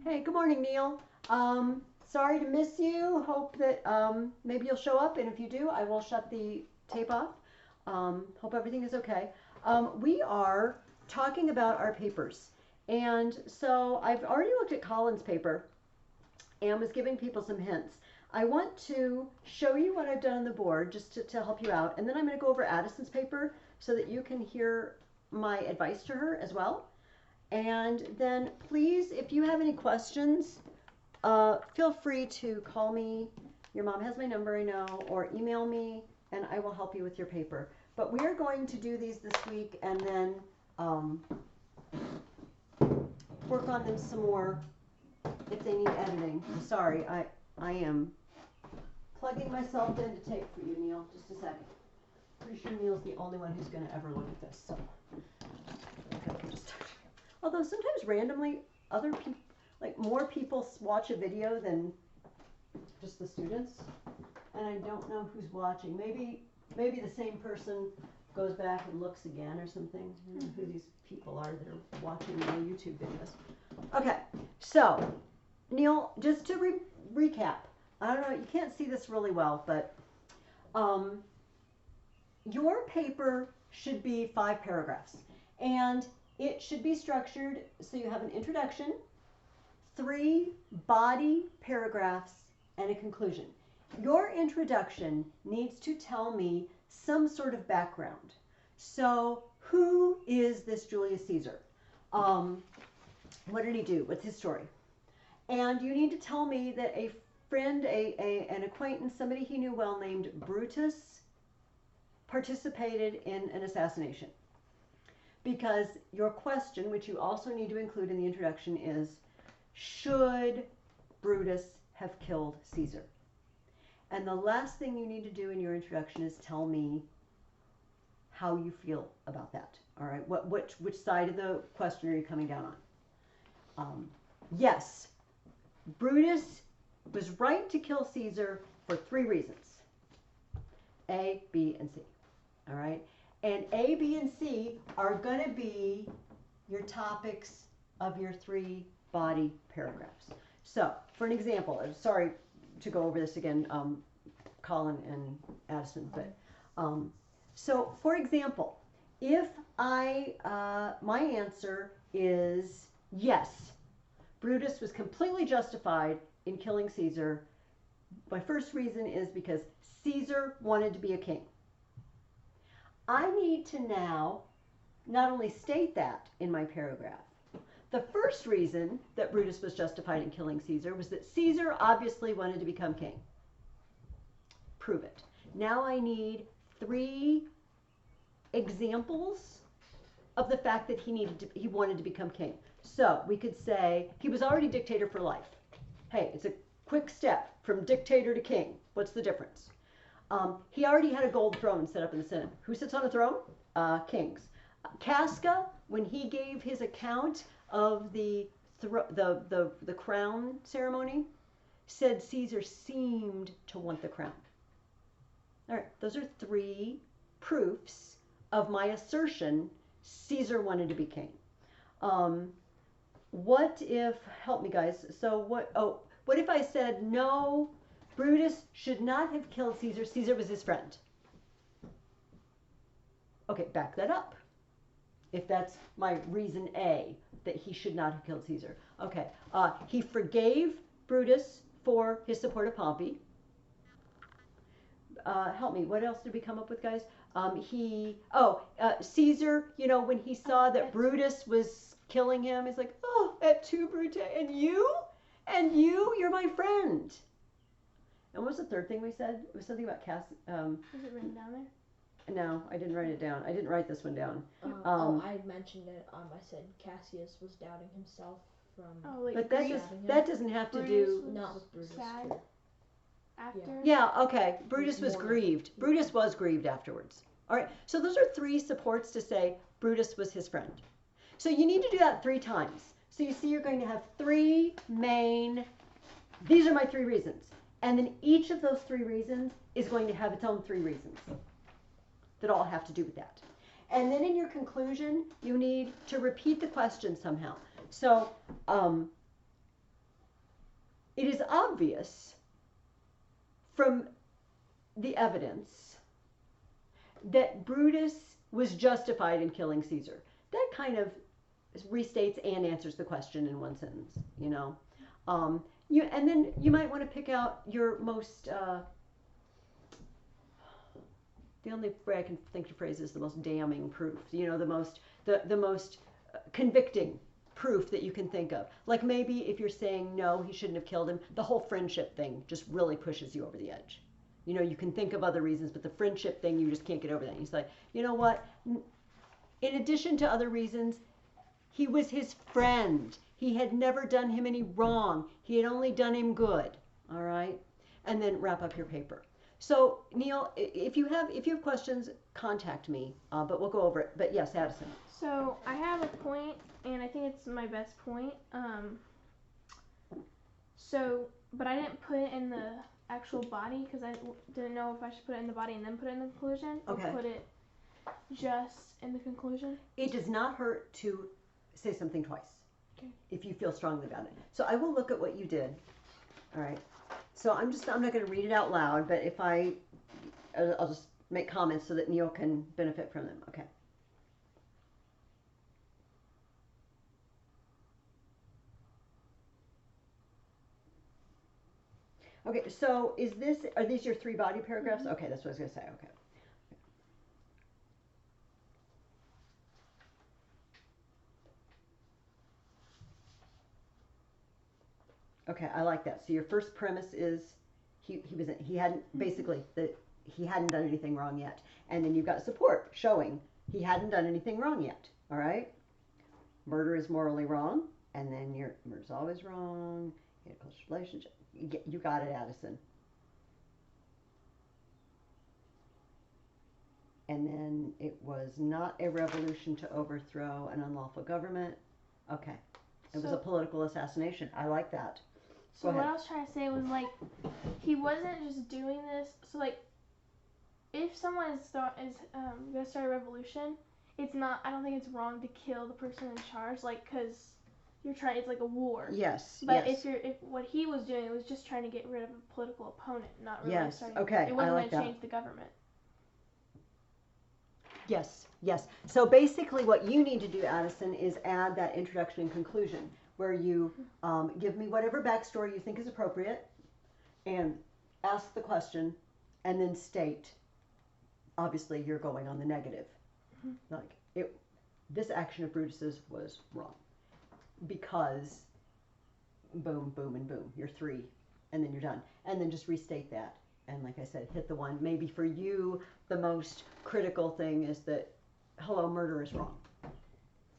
Hey, good morning, Neil. Sorry to miss you. Hope that maybe you'll show up, and if you do, I will shut the tape off. Hope everything is okay. We are talking about our papers, and so I've already looked at Colin's paper and was giving people some hints. I want to show you what I've done on the board just to help you out, and then I'm going to go over Addison's paper so that you can hear my advice to her as well. And then please, if you have any questions, feel free to call me. Your mom has my number, I know, or email me, and I will help you with your paper. But we are going to do these this week and then work on them some more if they need editing. Sorry, I am plugging myself in to tape for you, Neil. Just a second. Pretty sure Neil's the only one who's going to ever look at this. So, okay, just. Although sometimes randomly other people, like more people watch a video than just the students, and I don't know who's watching. Maybe the same person goes back and looks again or something. I don't know who these people are that are watching my YouTube videos. Okay, so Neil, just to recap, I don't know, you can't see this really well, but your paper should be 5 paragraphs, and it should be structured so you have an introduction, 3 body paragraphs, and a conclusion. Your introduction needs to tell me some sort of background. So, who is this Julius Caesar? What did he do? What's his story? And you need to tell me that a friend, an acquaintance, somebody he knew well named Brutus participated in an assassination. Because your question, which you also need to include in the introduction, is, should Brutus have killed Caesar? And the last thing you need to do in your introduction is tell me how you feel about that. All right, which side of the question are you coming down on? Yes, Brutus was right to kill Caesar for 3 reasons. A, B, and C. All right. And A, B, and C are going to be your topics of your 3 body paragraphs. So, for an example, I'm sorry to go over this again, Colin and Addison, but so for example, if my answer is yes, Brutus was completely justified in killing Caesar, my first reason is because Caesar wanted to be a king. I need to now not only state that in my paragraph. The first reason that Brutus was justified in killing Caesar was that Caesar obviously wanted to become king. Prove it. Now I need 3 examples of the fact that he wanted to become king. So we could say he was already dictator for life. Hey, it's a quick step from dictator to king. What's the difference? He already had a gold throne set up in the Senate. Who sits on a throne? Kings. Casca, when he gave his account of the crown ceremony, said Caesar seemed to want the crown. All right, those are 3 proofs of my assertion Caesar wanted to be king. What if, help me guys, so what if I said no, Brutus should not have killed Caesar. Caesar was his friend. Okay, back that up. If that's my reason A, that he should not have killed Caesar. Okay, he forgave Brutus for his support of Pompey. Help me, what else did we come up with, guys? Caesar, you know, when he saw that Brutus was killing him, he's like, oh, et tu, Brute, and you're my friend. And what was the third thing we said? It was something about Cass. Is it written down there? No, I didn't write it down. I didn't write this one down. I mentioned it. I said Cassius was doubting himself from. Oh, like but that doesn't have to do. Not with Brutus. Sad after. Yeah. Okay. Brutus was grieved. Brutus was grieved afterwards. All right. So those are 3 supports to say Brutus was his friend. So you need to do that 3 times. So you see, you're going to have 3 main. These are my 3 reasons. And then each of those 3 reasons is going to have its own 3 reasons that all have to do with that. And then in your conclusion, you need to repeat the question somehow. So it is obvious from the evidence that Brutus was justified in killing Caesar. That kind of restates and answers the question in one sentence, you know. And then you might want to pick out your most, the only way I can think to phrase is the most damning proof, you know, the most convicting proof that you can think of. Like maybe if you're saying no, he shouldn't have killed him, the whole friendship thing just really pushes you over the edge. You know, you can think of other reasons, but the friendship thing, you just can't get over that. He's like, you know what? In addition to other reasons, he was his friend. He had never done him any wrong. He had only done him good. All right? And then wrap up your paper. So, Neil, if you have questions, contact me. But we'll go over it. But yes, Addison. So I have a point, and I think it's my best point. But I didn't put it in the actual body because I didn't know if I should put it in the body and then put it in the conclusion, or put it just in the conclusion. It does not hurt to say something twice. Okay. If you feel strongly about it. So I will look at what you did. All right. So I'm not going to read it out loud, but if I'll just make comments so that Neil can benefit from them. Okay. Okay, so are these your 3 body paragraphs? Mm-hmm. Okay, that's what I was going to say. Okay. Okay, I like that. So your first premise is he hadn't basically he hadn't done anything wrong yet, and then you've got support showing he hadn't done anything wrong yet. All right, murder is morally wrong, and then murder's always wrong. You had a close relationship. You got it, Addison. And then it was not a revolution to overthrow an unlawful government. Okay, it was a political assassination. I like that. So what I was trying to say was, like, he wasn't just doing this. So, like, if someone is going to start a revolution, it's not, I don't think it's wrong to kill the person in charge, like, because it's like a war. Yes. But if what he was doing was just trying to get rid of a political opponent, not really starting. Okay. It wasn't going to change the government. Yes. So basically what you need to do, Addison, is add that introduction and conclusion where you give me whatever backstory you think is appropriate and ask the question and then state, obviously you're going on the negative. Mm-hmm. Like, this action of Brutus's was wrong because boom, boom, and boom. You're 3 and then you're done. And then just restate that. And like I said, hit the one. Maybe for you, the most critical thing is that, hello, murder is wrong.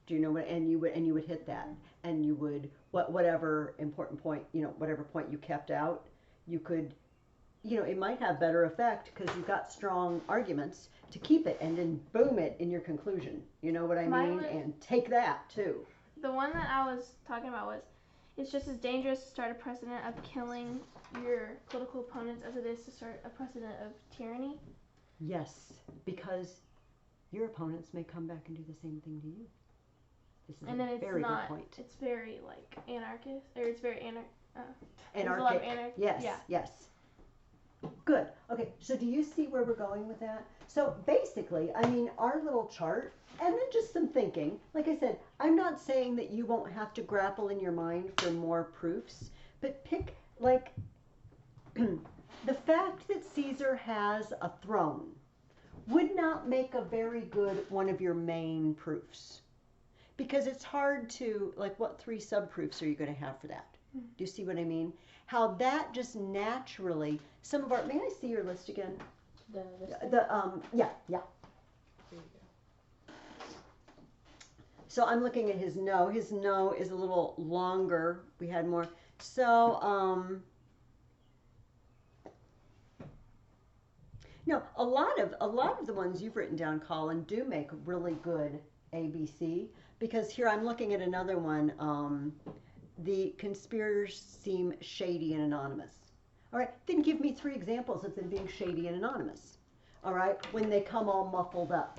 Do you know what? And you would hit that, and you would whatever important point, whatever point you kept out, you could, it might have better effect because you've got strong arguments to keep it, and then boom it in your conclusion. You know what I mean? And take that too. The one that I was talking about was, it's just as dangerous to start a precedent of killing your political opponents as it is to start a precedent of tyranny. Yes, because your opponents may come back and do the same thing to you. This is a very good point. It's very like anarchist, or it's very anarchic. There's a lot of Yes. Yeah. Yes. Good. Okay. So do you see where we're going with that? So basically, I mean, our little chart, and then just some thinking. Like I said, I'm not saying that you won't have to grapple in your mind for more proofs, but pick like the fact that Caesar has a throne would not make a very good one of your main proofs. Because it's hard to, like, what 3 subproofs are you going to have for that? Do you see what I mean? How that just naturally, some of our, may I see your list again? Yeah. There you go. So I'm looking at his no. His no is a little longer. We had more. So, no, a lot of the ones you've written down, Colin, do make really good ABC. Because here I'm looking at another one. The conspirators seem shady and anonymous. All right, then give me 3 examples of them being shady and anonymous. All right, when they come all muffled up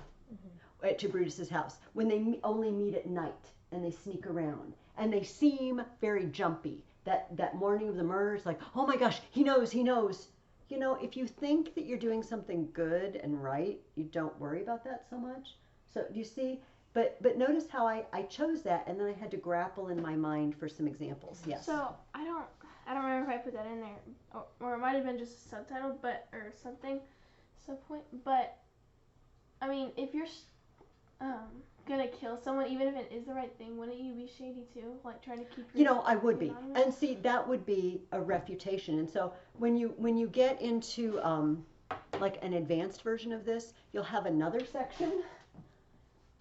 to Brutus's house, when they only meet at night and they sneak around and they seem very jumpy. that morning of the murder, it's like, oh my gosh, he knows, he knows. You know, if you think that you're doing something good and right, you don't worry about that so much. So do you see? But notice how I chose that, and then I had to grapple in my mind for some examples. Yes. So I don't remember if I put that in there, or it might have been just subtitled, but or something, subpoint. But I mean, if you're gonna kill someone, even if it is the right thing, wouldn't you be shady too? Like trying to keep your, you know, I would be. anonymous? And see, that would be a refutation. And so when you get into like an advanced version of this, you'll have another section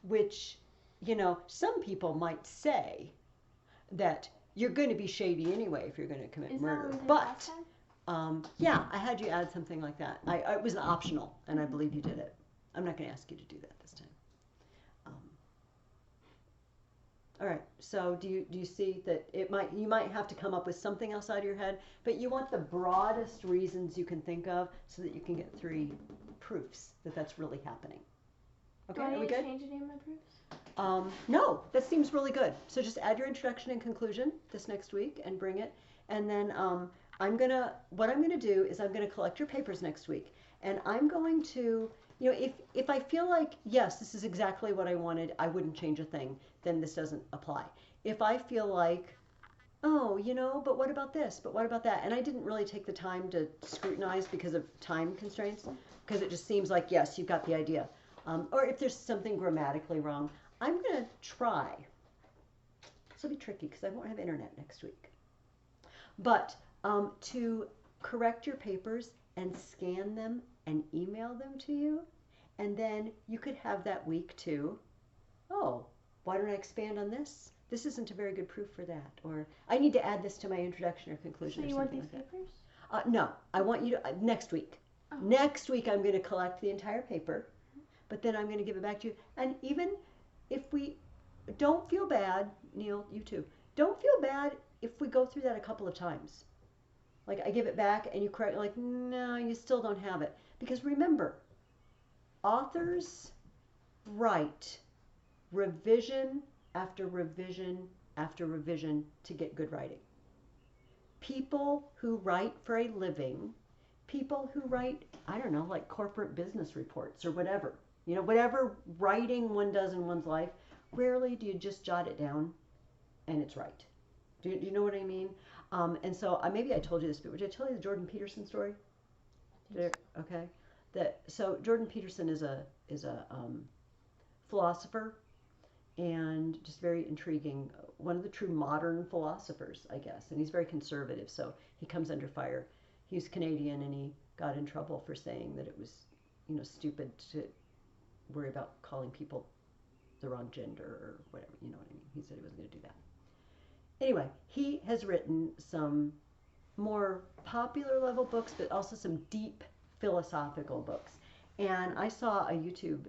which, you know, some people might say that you're going to be shady anyway if you're going to commit Is murder. that what we did But last time? yeah, I had you add something like that. It was optional, and I believe you did it. I'm not going to ask you to do that this time. All right. So do you see that you might have to come up with something else out of your head, but you want the broadest reasons you can think of so that you can get 3 proofs that that's really happening. Okay, Do I are we need to good? change any of my proofs? No, that seems really good. So just add your introduction and conclusion this next week and bring it. And then what I'm gonna do is I'm gonna collect your papers next week, and I'm going to, you know, if I feel like yes, this is exactly what I wanted, I wouldn't change a thing, then this doesn't apply. If I feel like, oh, you know, but what about this? But what about that? And I didn't really take the time to scrutinize because of time constraints, because it just seems like yes, you've got the idea. Or if there's something grammatically wrong, I'm going to try. This will be tricky because I won't have internet next week. But to correct your papers and scan them and email them to you, and then you could have that week to, oh, why don't I expand on this? This isn't a very good proof for that. Or I need to add this to my introduction or conclusion. So or you want something these like papers? that. No, I want you to, next week. Oh. Next week I'm going to collect the entire paper, but then I'm going to give it back to you. And even if we don't feel bad, Neil, you too, don't feel bad if we go through that a couple of times. Like I give it back and you correct, like, no, you still don't have it. Because remember, authors write revision after revision after revision to get good writing. People who write for a living, people who write, I don't know, like corporate business reports or whatever, you know, whatever writing one does in one's life, rarely do you just jot it down and it's right. Do you know what I mean? And so maybe I told you this, but did I tell you the Jordan Peterson story? Okay. So Jordan Peterson is a philosopher and just very intriguing. One of the true modern philosophers, I guess. And he's very conservative, so he comes under fire. He's Canadian, and he got in trouble for saying that it was, you know, stupid to worry about calling people the wrong gender or whatever. You know what I mean? He said he wasn't going to do that. Anyway, he has written some more popular level books, but also some deep philosophical books. And I saw a YouTube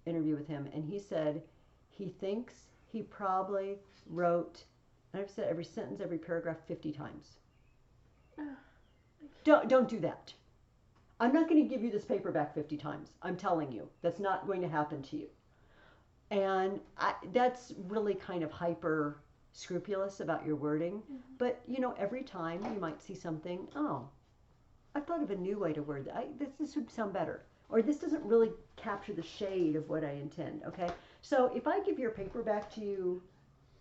interview with him, and he said he thinks he probably wrote, I've said every sentence, every paragraph 50 times. Don't do that. I'm not going to give you this paper back 50 times. I'm telling you, that's not going to happen to you. And that's really kind of hyper scrupulous about your wording. Mm-hmm. But, you know, every time you might see something, oh, I thought of a new way to word that. This would sound better. Or this doesn't really capture the shade of what I intend, okay? So if I give your paper back to you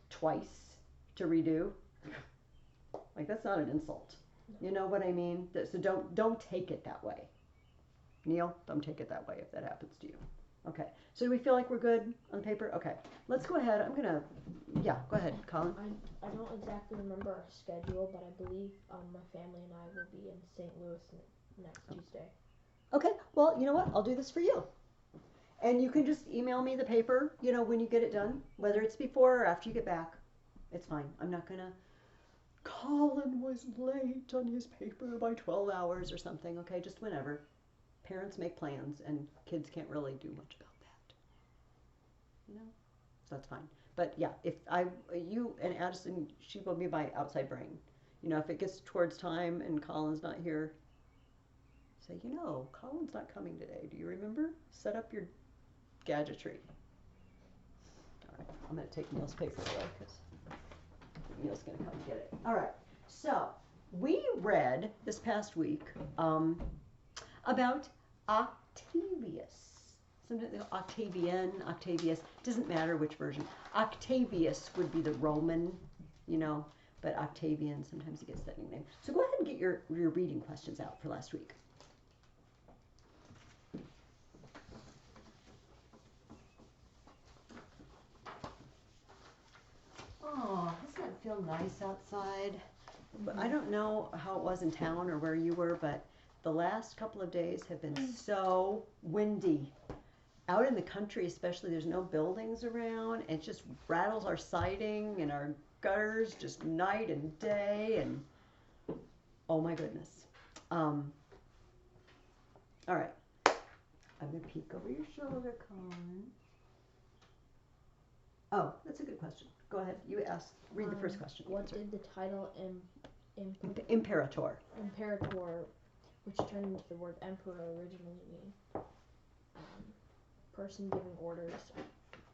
twice to redo, like that's not an insult. You know what I mean? So don't take it that way. Neil, don't take it that way if that happens to you. Okay, so do we feel like we're good on the paper? Okay, let's go ahead. Yeah, go ahead, Colin. I don't exactly remember our schedule, but I believe my family and I will be in St. Louis next Tuesday. Okay, well, you know what? I'll do this for you. And you can just email me the paper, you know, when you get it done, whether it's before or after you get back. It's fine. I'm not going to, Colin was late on his paper by 12 hours or something, okay? Just whenever. Parents make plans, and kids can't really do much about that. You know? So that's fine. But yeah, if you and Addison, she will be my outside brain. You know, if it gets towards time and Colin's not here, say, you know, Colin's not coming today. Do you remember? Set up your gadgetry. All right, I'm going to take Neil's paper away because Neil's going to come get it. All right. So we read this past week about Octavius. Sometimes they go Octavian, Octavius. Doesn't matter which version. Octavius would be the Roman, but Octavian, sometimes he gets that nickname. So go ahead and get your reading questions out for last week. Oh, doesn't it feel nice outside? I don't know how it was in town or where you were, but the last couple of days have been so windy. Out in the country especially, there's no buildings around. It just rattles our siding and our gutters just night and day, and oh my goodness. All right. I'm going to peek over your shoulder, Colin. Oh, that's a good question. Go ahead. You read the first question. What did the title Imperator, which turned into the word emperor, originally mean? Person giving orders,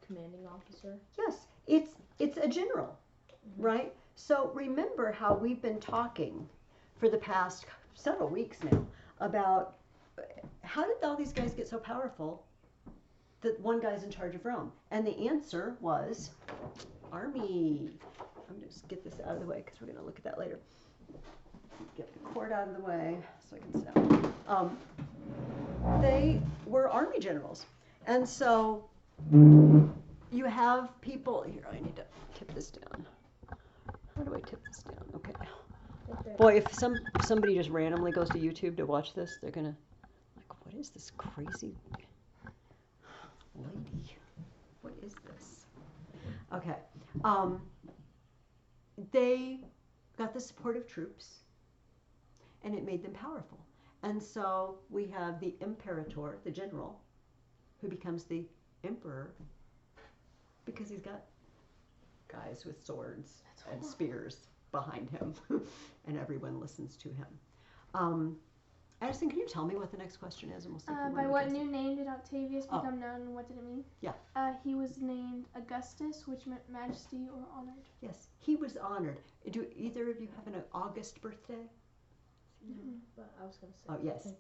commanding officer. Yes, it's a general, right? So remember how we've been talking for the past several weeks now about how did all these guys get so powerful that one guy's in charge of Rome? And the answer was army. I'm going to just get this out of the way because we're going to look at that later. Get the cord out of the way so I can sit down. They were army generals. And so you have people here. I need to tip this down. How do I tip this down? Okay. Boy, if somebody just randomly goes to YouTube to watch this, they're gonna like, what is this crazy lady? What is this? Okay. They got the support of troops, and it made them powerful. And so we have the imperator, the general, who becomes the emperor because he's got guys with swords and spears behind him, and everyone listens to him. Addison, can you tell me what the next question is? And we'll see by what new name did Octavius become known, and what did it mean? Yeah. He was named Augustus, which meant majesty or honored. Yes, he was honored. Do either of you have an August birthday? No, but I was going to say. Oh, yes.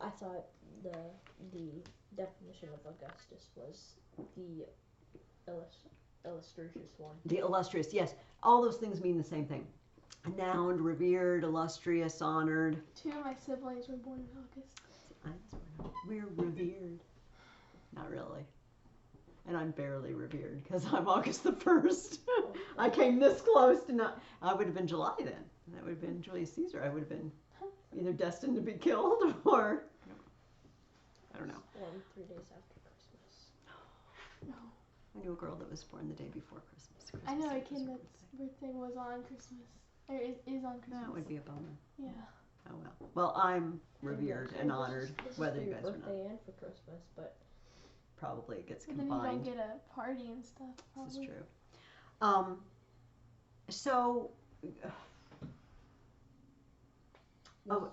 I thought the definition of Augustus was the illustrious one. The illustrious, yes. All those things mean the same thing. Renowned, revered, illustrious, honored. 2 of my siblings were born in August. We're revered. Not really. And I'm barely revered because I'm August the 1st. I came this close to not. I would have been July then. That would have been Julius Caesar. I would have been either destined to be killed or I don't know. Born 3 days after Christmas. No. I knew a girl that was born the day before Christmas. I know a kid that's birthday was on Christmas. Or is on Christmas. That would be a bummer. Yeah. Oh well. Well, I'm revered and honored, this whether is you for guys your are not. birthday and for Christmas, but Probably it gets But then you don't combined. get a party and stuff. Probably. This is true. So. Go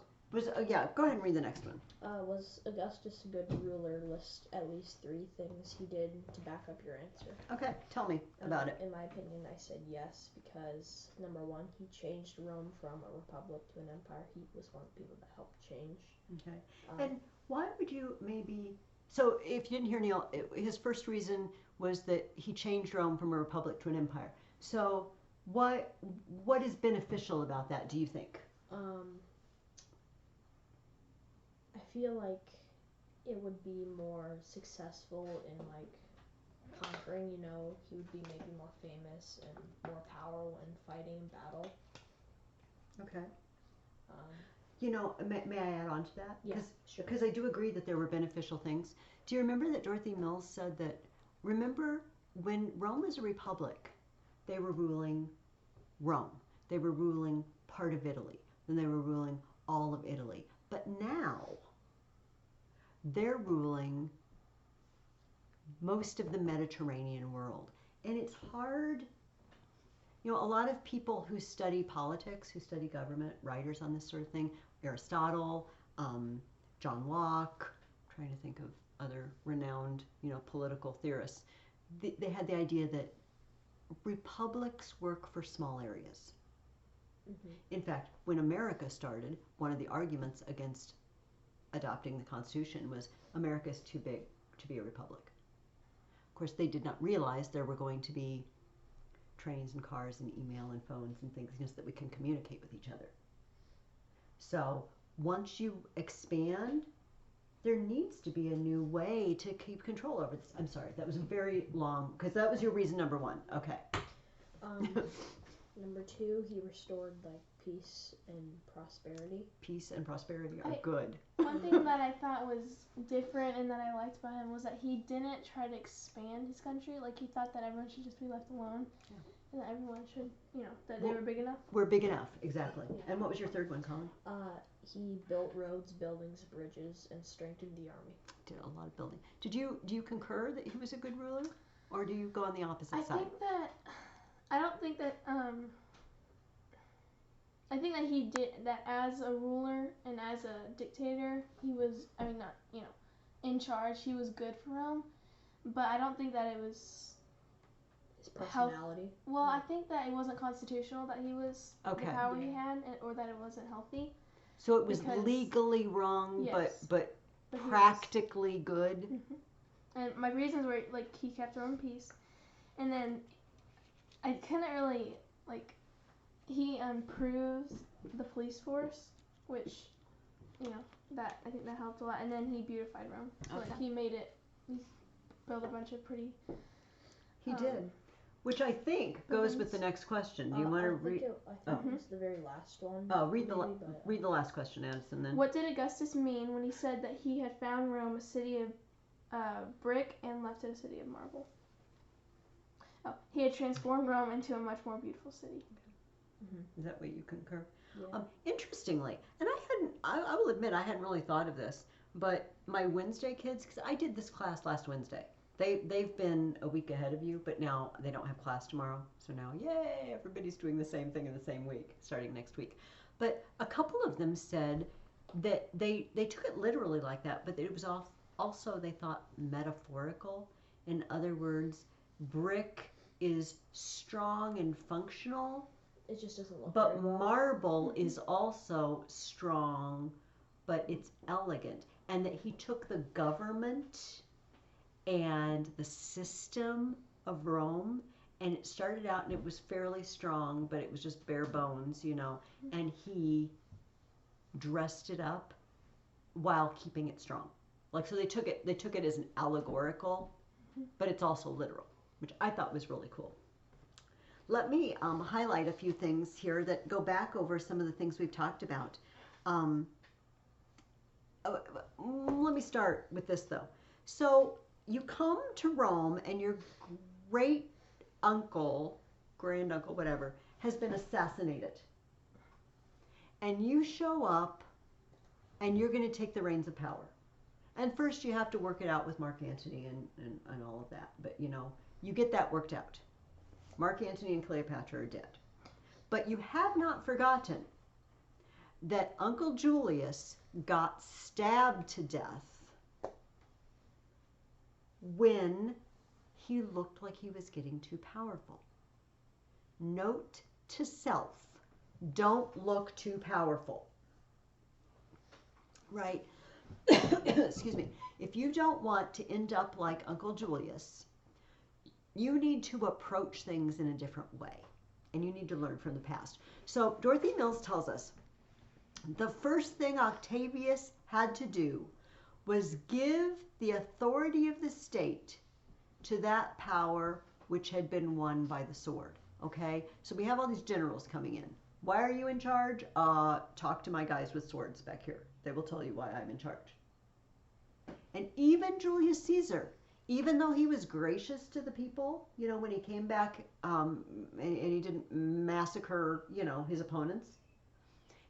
ahead and read the next one. Was Augustus a good ruler? List at least 3 things he did to back up your answer. Okay, tell me about it. In my opinion, I said yes because number 1, he changed Rome from a republic to an empire. He was one of the people that helped change. Okay. And why would you maybe? So if you didn't hear Neil, his first reason was that he changed Rome from a republic to an empire. So what is beneficial about that? Do you think? I feel like it would be more successful in like conquering, he would be maybe more famous and more power when fighting in battle. Okay. May I add on to that? Yes, sure. Because I do agree that there were beneficial things. Do you remember that Dorothy Mills said that, remember when Rome was a republic, they were ruling Rome. They were ruling part of Italy. Then they were ruling all of Italy. But now, they're ruling most of the Mediterranean world. And it's hard, a lot of people who study politics, who study government, writers on this sort of thing, Aristotle, John Locke, I'm trying to think of other renowned, political theorists, they had the idea that republics work for small areas. Mhm. In fact, when America started, one of the arguments against adopting the Constitution was America is too big to be a republic. Of course, they did not realize there were going to be trains and cars and email and phones and things just that we can communicate with each other. So once you expand, there needs to be a new way to keep control over this. I'm sorry, that was very long, because that was your reason number one. Okay. Number 2, he restored like peace and prosperity. Peace and prosperity are good. One thing that I thought was different and that I liked about him was that he didn't try to expand his country. Like, he thought that everyone should just be left alone. Yeah. And that everyone should, that they were big enough. We're big enough, exactly. Yeah. And what was your third one, Colin? He built roads, buildings, bridges, and strengthened the army. Did a lot of building. Do you concur that he was a good ruler, or do you go on the opposite side? I think that he did that as a ruler and as a dictator. He was, not, in charge. He was good for Rome, but I don't think that it was his personality. I think that it wasn't constitutional that he was the power he had, or that it wasn't healthy. So it was legally wrong, yes, but practically good. Mm-hmm. And my reasons were like he kept Rome in peace, and then I couldn't really he improves the police force, which that I think that helped a lot, and then he beautified Rome. So he built a bunch of pretty. He did. Which I think goes with the next question. Do you want to read? I think it's the very last one. Oh, read the last question, Addison. Then. What did Augustus mean when he said that he had found Rome a city of brick and left it a city of marble? Oh, he had transformed Rome into a much more beautiful city. Is that what you concur? Yeah. Interestingly, and I will admit I hadn't really thought of this, but my Wednesday kids, because I did this class last Wednesday. They've been a week ahead of you, but now they don't have class tomorrow. So now, yay, everybody's doing the same thing in the same week, starting next week. But a couple of them said that they took it literally like that, but it was also, they thought, metaphorical. In other words, brick is strong and functional. It just doesn't look But very well. marble is also strong, but it's elegant. And that he took the government and the system of Rome, and it started out and it was fairly strong, but it was just bare bones, and he dressed it up while keeping it strong. So they took it as an allegorical, but it's also literal, which I thought was really cool. Let me highlight a few things here that go back over some of the things we've talked about. Let me start with this, though. So you come to Rome, and your great uncle, granduncle, whatever, has been assassinated. And you show up, and you're going to take the reins of power. And first you have to work it out with Mark Antony and all of that. But, you get that worked out. Mark Antony and Cleopatra are dead. But you have not forgotten that Uncle Julius got stabbed to death when he looked like he was getting too powerful. Note to self, don't look too powerful. Right? Excuse me. If you don't want to end up like Uncle Julius, you need to approach things in a different way, and you need to learn from the past. So Dorothy Mills tells us the first thing Octavius had to do was give the authority of the state to that power which had been won by the sword. Okay, so we have all these generals coming in. Why are you in charge? Talk to my guys with swords back here. They will tell you why I'm in charge. And even Julius Caesar, even though he was gracious to the people, when he came back and he didn't massacre, his opponents,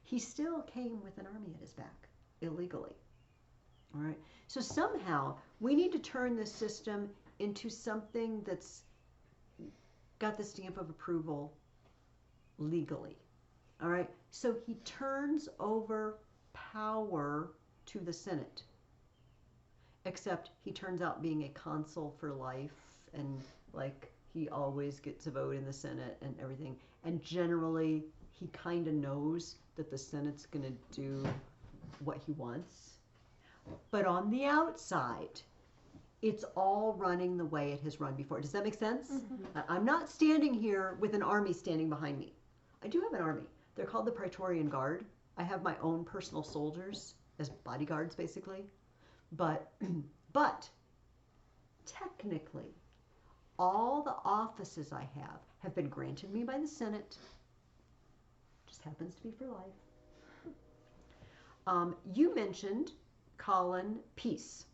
he still came with an army at his back illegally. All right. So somehow we need to turn this system into something that's got the stamp of approval legally. All right. So he turns over power to the Senate. Except he turns out being a consul for life, and he always gets a vote in the Senate and everything. And generally, he kind of knows that the Senate's going to do what he wants. But on the outside, it's all running the way it has run before. Does that make sense? I'm not standing here with an army standing behind me. I do have an army. They're called the Praetorian Guard. I have my own personal soldiers as bodyguards, basically. But technically, all the offices I have been granted me by the Senate. Just happens to be for life. You mentioned, Colin, peace.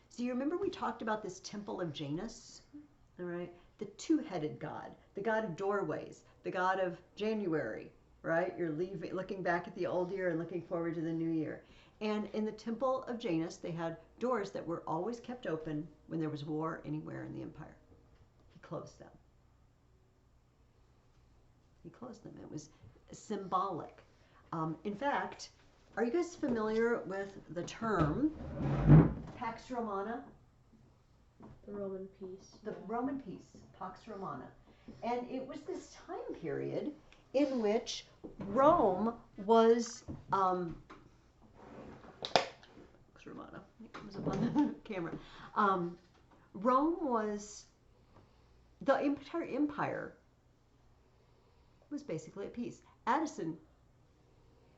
So you remember we talked about this temple of Janus, all right? The two-headed god, the god of doorways, the god of January, right? You're looking back at the old year and looking forward to the new year. And in the temple of Janus, they had doors that were always kept open when there was war anywhere in the empire. He closed them. He closed them. It was symbolic. In fact, are you guys familiar with the term Pax Romana? The Roman peace. The Roman peace, Pax Romana. And it was this time period in which Rome was, Pax Romana, it comes up on the camera. Rome was, the entire empire was basically at peace. Addison,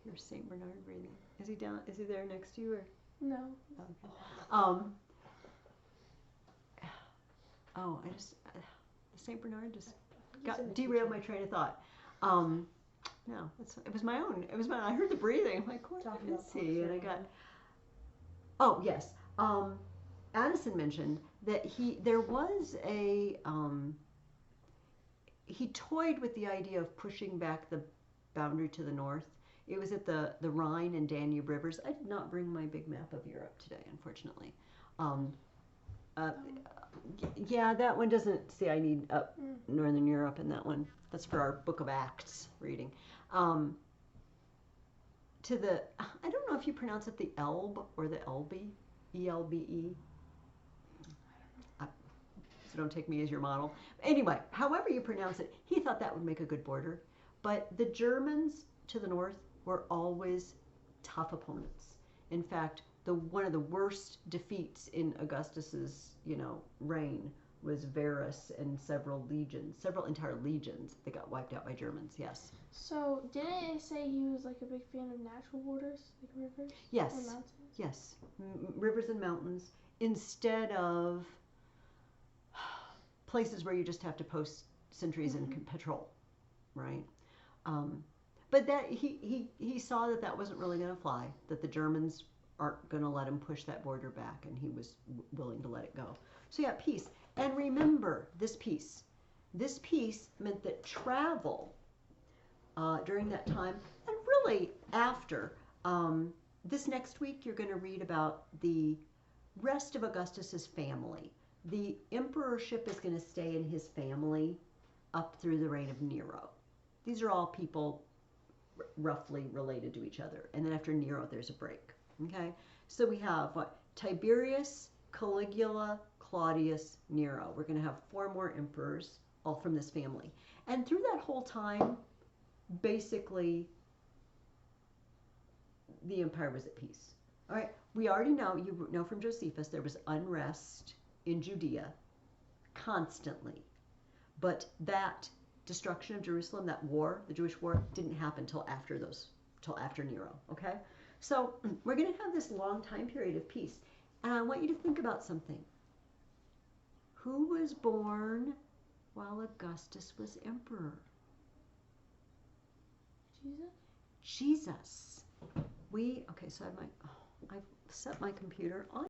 here's St. Bernard breathing. Is he down? Is he there next to you? Or? No. Okay. I just, St. Bernard just derailed my train of thought. No, it was my own. I heard the breathing. I'm like, what is he? And I got, oh, yes. Addison mentioned that there was he toyed with the idea of pushing back the boundary to the north. It was at the Rhine and Danube rivers. I did not bring my big map of Europe today, unfortunately. Yeah, that one doesn't, see, I need Northern Europe in that one. That's for our Book of Acts reading. To the, I don't know if you pronounce it the Elbe or the Elbe, E-L-B-E. So don't take me as your model. Anyway, however you pronounce it, he thought that would make a good border. But the Germans to the north were always tough opponents. In fact, one of the worst defeats in Augustus's, reign was Varus and several entire legions that got wiped out by Germans. Yes. So didn't it say he was like a big fan of natural borders, like rivers? Yes. And mountains? Yes. Rivers and mountains instead of places where you just have to post sentries and patrol, right? But that he saw that wasn't really going to fly, that the Germans aren't going to let him push that border back, and he was willing to let it go. So yeah, peace. And remember, this peace meant that travel during that time, and really after, this next week you're going to read about the rest of Augustus's family. The emperorship is going to stay in his family up through the reign of Nero. These are all people roughly related to each other. And then after Nero, there's a break. Okay? So we have what? Tiberius, Caligula, Claudius, Nero. We're going to have 4 more emperors, all from this family. And through that whole time, basically, the empire was at peace. All right? We already know, you know from Josephus, there was unrest in Judea constantly. But that destruction of Jerusalem, that war, the Jewish war, didn't happen till after Nero, okay? So we're going to have this long time period of peace. And I want you to think about something. Who was born while Augustus was emperor? Jesus. Jesus. Okay, so I've set my computer on